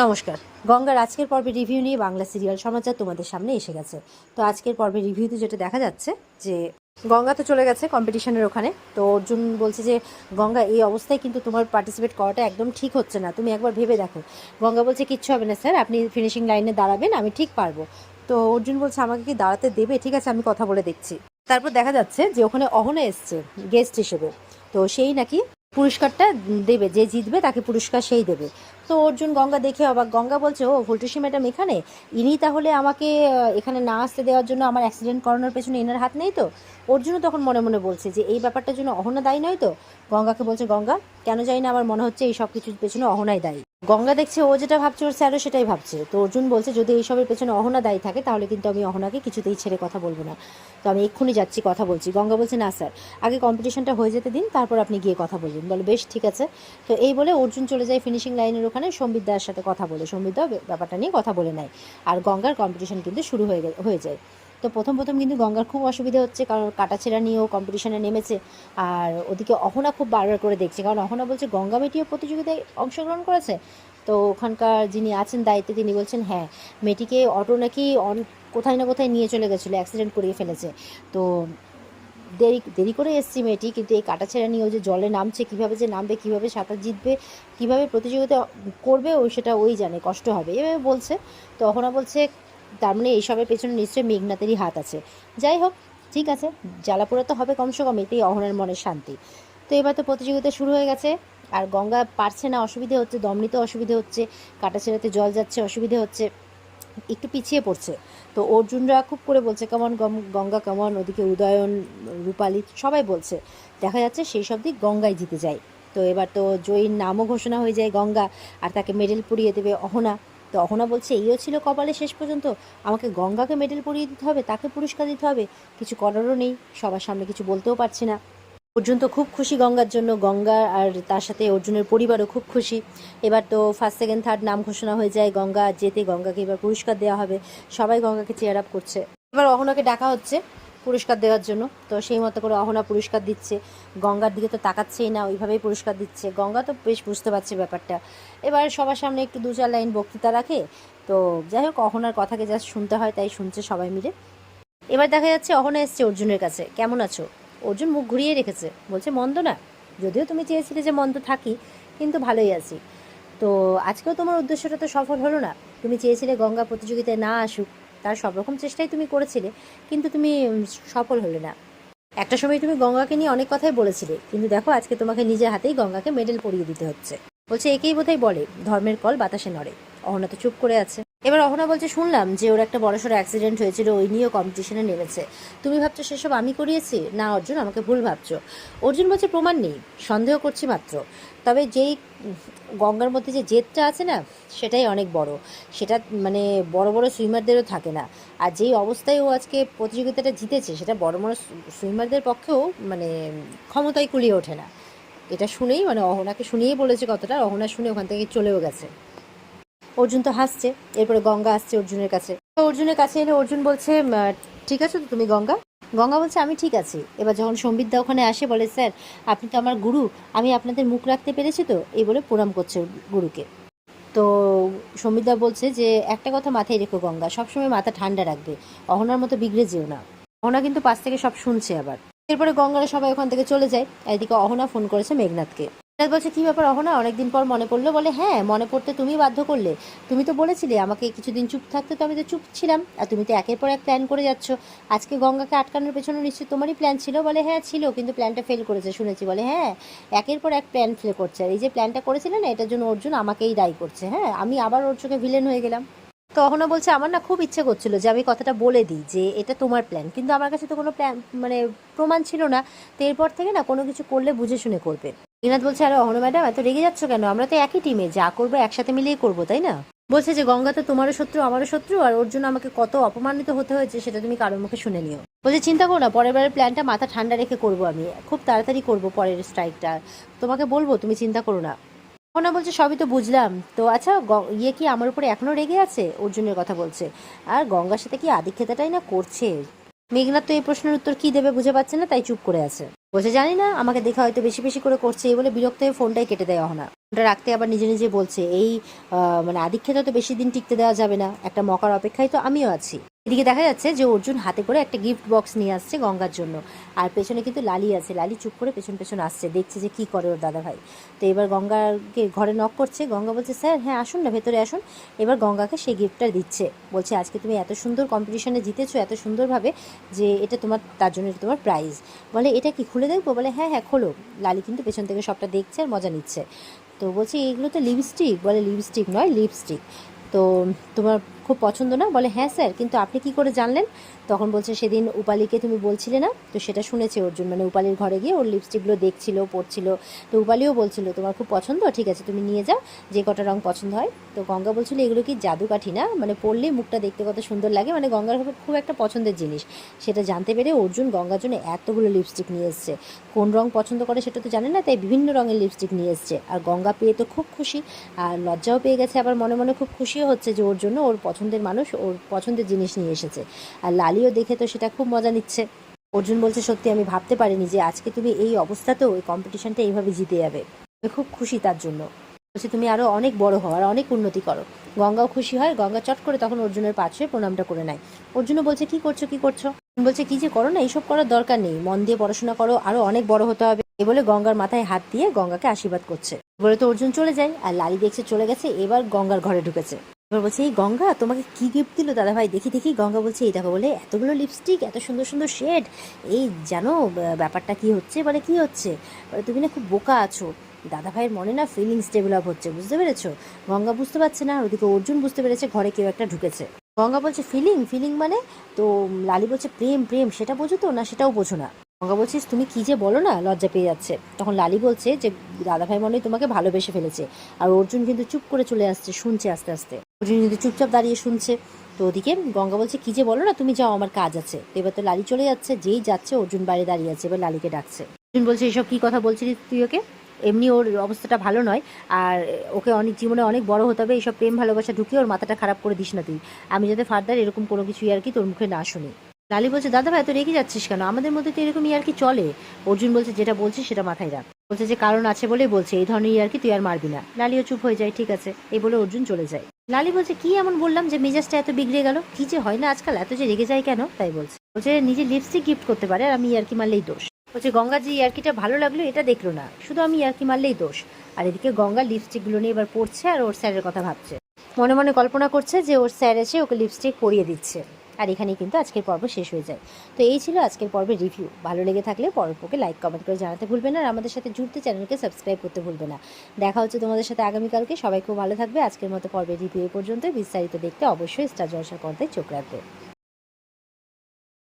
নমস্কার। গঙ্গার আজকের পর্বে রিভিউ নিয়ে বাংলা সিরিয়াল সমাচার তোমাদের সামনে এসে গেছে। তো আজকের পর্বে রিভিউতে যেটা দেখা যাচ্ছে যে গঙ্গা তো চলে গেছে কম্পিটিশনের ওখানে। তো অর্জুন বলছে যে গঙ্গা এই অবস্থায় কিন্তু তোমার পার্টিসিপেট করাটা একদম ঠিক হচ্ছে না, তুমি একবার ভেবে দেখো। গঙ্গা বলছে কিচ্ছু হবে না স্যার, আপনি ফিনিশিং লাইনে দাঁড়াবেন, আমি ঠিক পারবো। তো অর্জুন বলছে আমাকে কি দাঁড়াতে দেবে? ঠিক আছে, আমি কথা বলে দেখছি। তারপর দেখা যাচ্ছে যে ওখানে অহনা এসছে গেস্ট হিসেবে। তো সেই নাকি পুরস্কারটা দেবে, যে জিতবে তাকে পুরস্কার সেই দেবে। তো অর্জুন গঙ্গা দেখে অবাক। গঙ্গা বলছে ও ফুলটুসি ম্যাডাম এখানে, ইনি তাহলে আমাকে এখানে না আসতে দেওয়ার জন্য আমার অ্যাক্সিডেন্ট করানোর পেছনে এনার হাত নেই তো? অর্জুনও তখন মনে মনে বলছে যে এই ব্যাপারটার জন্য অহনা দায়ী নয় তো? গঙ্গাকে বলছে গঙ্গা কেন জানি না আমার মনে হচ্ছে এই সব কিছুর পেছনে অহনাই দায়ী। গঙ্গা দেখছে ও যেটা ভাবছে ওর স্যারও সেটাই ভাবছে। তো অর্জুন বলছে যদি এইসবের পেছনে অহনা দায়ী থাকে তাহলে কিন্তু আমি অহনাকে কিছুতেই ছেড়ে কথা বলবো না, তো আমি এক্ষুনি যাচ্ছি কথা বলছি। গঙ্গা বলছে না স্যার, আগে কম্পিটিশনটা হয়ে যেতে দিন, তারপর আপনি গিয়ে কথা বলবেন। বলে বেশ ঠিক আছে। তো এই বলে অর্জুন চলে যায় ফিনিশিং লাইনের ওখানে সম্বিত দার সাথে কথা বলে। সম্বিত দা ব্যাপারটা নিয়ে কথা বলে নেয় আর গঙ্গার কম্পিটিশন কিন্তু শুরু হয়ে যায়। তো প্রথম কিন্তু গঙ্গার খুব অসুবিধা হচ্ছে, কারণ কাটাছেঁড়া নিয়েও কম্পিটিশনে নেমেছে। আর ওদিকে অহনা খুব বারবার করে দেখছে, কারণ অহনা বলছে গঙ্গা মেয়েটিও প্রতিযোগিতায় অংশগ্রহণ করেছে। তো ওখানকার যিনি আছেন দায়িত্বে তিনি বলছেন হ্যাঁ, মেয়েটিকে অটো নাকি কোথায় না কোথায় নিয়ে চলে গেছিলো, অ্যাক্সিডেন্ট করিয়ে ফেলেছে। তো দেরি করে এসছি মেয়েটি, কিন্তু এই কাটাছেঁড়া নিয়েও যে জলে নামছে, কীভাবে যে নামবে, কীভাবে সাঁতার জিতবে, কীভাবে প্রতিযোগিতা করবে সেটা ওই জানে, কষ্ট হবে এভাবে বলছে। তো অহনা বলছে তার মানে এইসবের পেছনে নিশ্চয়ই মেঘনাথেরই হাত আছে। যাই হোক, ঠিক আছে, জ্বালাপোড়া তো হবে কমসে কম, এতেই অহনার মনের শান্তি। তো এবার তো প্রতিযোগিতা শুরু হয়ে গেছে আর গঙ্গা পারছে না, অসুবিধে হচ্ছে, দম নিতে অসুবিধে হচ্ছে, কাটাছেঁড়াতে জল যাচ্ছে, অসুবিধে হচ্ছে, একটু পিছিয়ে পড়ছে। তো অর্জুনরা খুব করে বলছে কেমন গঙ্গা কেমন, ওদিকে উদয়ন, রূপালী সবাই বলছে। দেখা যাচ্ছে সেই সব দিক গঙ্গায় জিতে যায়। তো এবার তো জয়ীর নামও ঘোষণা হয়ে যায় গঙ্গা, আর তাকে মেডেল পরিয়ে দেবে অহনা। তো অহনা বলছে এইও ছিল কপালে শেষ পর্যন্ত, আমাকে গঙ্গাকে মেডেল পরিয়ে দিতে হবে, তাকে পুরস্কার দিতে হবে, কিছু করারও নেই, সবার সামনে কিছু বলতেও পারছি না। অর্জুন তো খুব খুশি গঙ্গার জন্য, গঙ্গা আর তার সাথে অর্জুনের পরিবারও খুব খুশি। এবার তো ফার্স্ট সেকেন্ড থার্ড নাম ঘোষণা হয়ে যায়, গঙ্গা যেতে গঙ্গাকে এবার পুরস্কার দেওয়া হবে, সবাই গঙ্গাকে চেয়ার আপ করছে। এবার অহনাকে ডাকা হচ্ছে পুরস্কার দেওয়ার জন্য। তো সেই মতো করে অহনা পুরস্কার দিচ্ছে, গঙ্গার দিকে তো তাকাচ্ছেই না, ওইভাবেই পুরস্কার দিচ্ছে। গঙ্গা তো বেশ বুঝতে পারছে ব্যাপারটা। এবার সবার সামনে একটু দু চার লাইন বক্তৃতা রাখে। তো যাই হোক, অহনার কথাকে জাস্ট শুনতে হয়, তাই শুনছে সবাই মিলে। এবার দেখা যাচ্ছে অহনা এসছে অর্জুনের কাছে, কেমন আছো? অর্জুন মুখ ঘুরিয়ে রেখেছে, বলছে মন্দ না, যদিও তুমি চেয়েছিলে যে মন্দ থাকি, কিন্তু ভালোই আছি। তো আজকেও তোমার উদ্দেশ্যটা তো সফল হলো না, তুমি চেয়েছিলে গঙ্গা প্রতিযোগিতায় না আসুক, তার সব রকম চেষ্টাই তুমি করেছিলে, কিন্তু তুমি সফল হলে না। একটা সময় তুমি গঙ্গাকে নিয়ে অনেক কথাই বলেছিলে, কিন্তু দেখো আজকে তোমাকে নিজের হাতেই গঙ্গাকে মেডেল পরিয়ে দিতে হচ্ছে। বলছে একেই বোধহয় বলে ধর্মের কল বাতাসে নড়ে। অহনা তো চুপ করে আছে। এবার অহনা বলছে শুনলাম যে ওর একটা বড়সড় অ্যাক্সিডেন্ট হয়েছিল, ওই নিয়েও কম্পিটিশনে নেমেছে, তুমি ভাবছো সেসব আমি করিয়েছি? না অর্জুন, আমাকে ভুল ভাবছো। অর্জুন বলছে প্রমাণ নেই, সন্দেহ করছি মাত্র। তবে যেই গঙ্গার মধ্যে যে জেদটা আছে না, সেটাই অনেক বড়, সেটা মানে বড় বড় সুইমারদেরও থাকে না। আর যেই অবস্থায় ও আজকে প্রতিযোগিতাটা জিতেছে, সেটা বড় বড় সুইমারদের পক্ষেও মানে ক্ষমতায় কুলিয়ে ওঠে না। এটা শুনেই মানে অহনাকে শুনিয়েই বলেছে কথাটা, অহনা শুনে ওখান থেকে চলেও গেছে। অর্জুন তো হাসছে। এরপরে গঙ্গা আসছে অর্জুনের কাছে। অর্জুনের কাছে এলে অর্জুন বলছে ঠিক আছে তো তুমি গঙ্গা? গঙ্গা বলছে আমি ঠিক আছি। এবার যখন সম্বিত দা ওখানে আসে, বলে স্যার আপনি তো আমার গুরু, আমি আপনাদের মুখ রাখতে পেরেছি তো, এই বলে প্রণাম করছে গুরুকে। তো সম্বিত দা বলছে যে একটা কথা মাথায় রেখো গঙ্গা, সবসময় মাথা ঠান্ডা রাখবে, অহনার মতো বিগড়ে যেও না। অহনা কিন্তু পাশ থেকে সব শুনছে আবার। এরপরে গঙ্গারা সবাই ওখান থেকে চলে যায়। এদিকে অহনা ফোন করেছে মেঘনাথকে। মেঘনাথ বলছে কী ব্যাপার অহনা, অনেকদিন পর মনে পড়লো? বলে হ্যাঁ, মনে পড়তে তুমি বাধ্য করলে, তুমি তো বলেছিলে আমাকে কিছুদিন চুপ থাকতে, তো আমি তো চুপ ছিলাম, আর তুমি তো একের পর এক প্ল্যান করে যাচ্ছ। আজকে গঙ্গাকে আটকানোর পেছনে নিশ্চয়ই তোমারই প্ল্যান ছিল? বলে হ্যাঁ ছিল, কিন্তু প্ল্যানটা ফেল করেছে শুনেছি। বলে হ্যাঁ, একের পর এক প্ল্যান ফেল করছে, আর এই যে প্ল্যানটা করেছিলে না, এটার জন্য অর্জুন আমাকেই দায়ী করছে। হ্যাঁ, আমি আবার ওর চোখে ভিলেন হয়ে গেলাম। তো অহনা বলছে আমার না খুব ইচ্ছে করছিল যে আমি কথাটা বলে দিই যে এটা তোমার প্ল্যান, কিন্তু আমার কাছে তো কোনো প্ল্যান মানে প্রমাণ ছিল না। তো এরপর থেকে না কোনো কিছু করলে বুঝে শুনে করবে। রিনাথ বলছে আরে অহনা ম্যাডাম এত রেগে যাচ্ছ কেন, আমরা তো একই টিমে, যা করবো একসাথে মিলিয়ে করবো, তাই না? বলছে যে গঙ্গা তো তোমারও শত্রু আমারও শত্রু, আর ওর জন্য আমাকে কত অপমানিত হতে হয়েছে সেটা তুমি কারোর মুখে শুনে নিও। বলছে চিন্তা করো না, পরের বারের প্ল্যানটা মাথা ঠান্ডা রেখে করবো, আমি খুব তাড়াতাড়ি করবো পরের স্ট্রাইকটা, তোমাকে বলবো, তুমি চিন্তা করো না। অহনা বলছে সবই তো বুঝলাম, তো আচ্ছা ইয়ে কি আমার উপরে এখনো রেগে আছে? অর্জুনের কথা বলছে। আর গঙ্গার সাথে কি আদিক্ষেতাটাই না করছে। মেঘনাথ তো এই প্রশ্নের উত্তর কি দেবে বুঝে পাচ্ছে না, তাই চুপ করে আছে। বলছে জানি না, আমাকে দেখে হয়তো বেশি বেশি করে করছে, এই বলে বিরক্ত হয়ে ফোনটাই কেটে দেওয়া হয় না। ফোনটা রাখতে আবার নিজে নিজে বলছে এই মানে আদিক্ষেতা তো বেশি দিন টিকতে দেওয়া যাবে না, একটা মকার অপেক্ষায় তো আমিও আছি। এদিকে দেখা যাচ্ছে যে অর্জুন হাতে করে একটা গিফট বক্স নিয়ে আসছে গঙ্গার জন্য, আর পেছনে কিন্তু লালি আছে। লালি চুপ করে পেছন পেছন আসছে, দেখছে যে কি করে ওর দাদা ভাই। তো এবার গঙ্গাকে ঘরে নক করছে, গঙ্গা বলছে স্যার হ্যাঁ আসুন না, ভেতরে আসুন। এবার গঙ্গাকে সেই গিফটটা দিচ্ছে, বলছে আজকে তুমি এত সুন্দর কম্পিটিশনে জিতেছো এত সুন্দরভাবে, যে এটা তোমার, তার জন্য এটা তোমার প্রাইজ। বলে এটা কি খুলে দেখবো? বলে হ্যাঁ হ্যাঁ খোলো। লালি কিন্তু পেছন থেকে সবটা দেখছে আর মজা নিচ্ছে। তো বলছি এগুলো তো লিপস্টিক। বলে লিপস্টিক নয়, লিপস্টিক। তো তোমার খুব পছন্দ না? বলে হ্যাঁ স্যার, কিন্তু আপনি কি করে জানলেন? তখন বলছে সেদিন উপালিকে তুমি বলছিলে না, তো সেটা শুনেছে অর্জুন, মানে উপালির ঘরে গিয়ে ওর লিপস্টিকগুলো দেখছিল, পড়ছিল। তো উপালিও বলছিল তোমার খুব পছন্দ, ঠিক আছে তুমি নিয়ে যাও, যে কটা রং পছন্দ হয়। তো গঙ্গা বলছিল এগুলো কি জাদুকাঠি না, মানে পরলেই মুখটা দেখতে কত সুন্দর লাগে, মানে গঙ্গার খুব একটা পছন্দের জিনিস। সেটা জানতে পেরে অর্জুন গঙ্গার জন্য এতগুলো লিপস্টিক নিয়ে এসছে। কোন রং পছন্দ করে সেটা তো জানে না, তাই বিভিন্ন রঙের লিপস্টিক নিয়ে এসছে। আর গঙ্গা পেয়ে তো খুব খুশি, আর লজ্জাও পেয়ে গেছে, আবার মনে মনে খুব খুশিও হচ্ছে যে ওর জন্য ওর পছন্দের মানুষ ওর পছন্দের জিনিস নিয়ে এসেছে। আর লালিও দেখে তো সেটা খুব মজা নিচ্ছে। অর্জুন বলছে সত্যি আমি ভাবতে পারিনি যে আজকে তুমি এই অবস্থাতেও এই কম্পিটিশনটা এইভাবে জিতে যাবে, আমি খুব খুশি তার জন্য। বলছে তুমি আরও অনেক বড় হও আর অনেক উন্নতি করো। গঙ্গাও খুশি হয়, গঙ্গা চট করে তখন অর্জুনের পা ছুঁয়ে প্রণামটা করে নেয়। অর্জুনও বলছে কি করছো কি করছো? বলছে কি যে করো না, এইসব করার দরকার নেই, মন দিয়ে পড়াশোনা করো, আরো অনেক বড় হতে হবে। এ বলে গঙ্গার মাথায় হাত দিয়ে গঙ্গাকে আশীর্বাদ করছে। বলে তো অর্জুন চলে যায়, আর লালি দেখছে চলে গেছে, এবার গঙ্গার ঘরে ঢুকেছে। এবার বলছে এই গঙ্গা তোমাকে কি গিফট দিল দাদা ভাই, দেখি দেখি। গঙ্গা বলছে এই দেখো। বলে এতগুলো লিপস্টিক, এত সুন্দর সুন্দর শেড, এই জানো ব্যাপারটা কি হচ্ছে? বলে কি হচ্ছে? বলে তুমি না খুব বোকা আছো, দাদা ভাইয়ের মনে না ফিলিংস ডেভেলপ হচ্ছে, বুঝতে পেরেছো? গঙ্গা বুঝতে পারছে না, আর ওদিকে অর্জুন বুঝতে পেরেছে ঘরে কেউ একটা ঢুকেছে। গঙ্গা বলছে ফিলিং ফিলিং মানে? তো লালি বলছে প্রেম প্রেম, সেটা বোঝো তো না সেটাও বোঝো না? গঙ্গা বলছিস তুমি কি যে বলো না, লজ্জা পেয়ে যাচ্ছে। তখন লালি বলছে যে দাদাভাই মনে হয় তোমাকে ভালোবেসে ফেলেছে। আর অর্জুন কিন্তু চুপ করে চলে আসছে, শুনছে আস্তে আস্তে। অর্জুন কিন্তু চুপচাপ দাঁড়িয়ে শুনছে। তো ওদিকে গঙ্গা বলছে কি যে বলো না, তুমি যাও আমার কাজ আছে। তো এবার তো লালি চলে যাচ্ছে, যেই যাচ্ছে অর্জুন বাইরে দাঁড়িয়ে আছে, এবার লালিকে ডাকছে। অর্জুন বলছে এসব কি কথা বলছিস তুই ওকে? এমনি ওর অবস্থাটা ভালো নয়, আর ওকে অনেক জীবনে অনেক বড় হতে হবে, এইসব প্রেম ভালোবাসা ঢুকিয়ে ওর মাথাটা খারাপ করে দিস না তুই। আমি যাতে ফার্দার এরকম কোনো কিছু আর কি তোর মুখে না শুনি। লালি বলছে দাদা ভাই এত রেগে যাচ্ছিস কেন, আমাদের মধ্যে তো এরকম ইয়ার্কি চলে। অর্জুন বলছে যেটা বলছিস সেটা মাথায় রাখ। বলছে যে কারণ আছে বলেই বলছে, এই ধরনের ইয়ার্কি তুই আর মারবি না। লালিও চুপ হয়ে যায়, ঠিক আছে এই বলে অর্জুন চলে যায়। লালি বলছে কি এমন বললাম যে মেজাজটা এত বিগড়ে গেল, কি যে হয় না আজকাল, এত যে রেগে যায় কেন? তাই বলছে। বলছে নিজে লিপস্টিক গিফট করতে পারে আর আমি ইয়ার্কি মারলেই দোষ। বলছে গঙ্গা যে ইয়ার্কিটা ভালো লাগলো এটা দেখলো না, শুধু আমি ইয়ার্কি মারলেই দোষ। আর এদিকে গঙ্গা লিপস্টিকগুলো নিয়ে এবার পড়ছে আর ওর স্যারের কথা ভাবছে, মনে মনে কল্পনা করছে যে ওর স্যার এসে ওকে লিপস্টিক পরিয়ে দিচ্ছে। আর এখানেই কিন্তু আজকের পর্ব শেষ হয়ে যায়। তো এই ছিল আজকের পর্বের রিভিউ। ভালো লেগে থাকলে পর্বকে লাইক কমেন্ট করে জানাতে ভুলবে না, আর আমাদের সাথে জুড়তে চ্যানেলকে সাবস্ক্রাইব করতে ভুলবে না। দেখা হচ্ছে তোমাদের সাথে আগামীকালকে। সবাই খুব ভালো থাকবে। আজকের মতো পর্বের রিভিউ এই পর্যন্ত। বিস্তারিত দেখতে অবশ্যই স্টার জলসা পর্দায় চোখ রাখবে।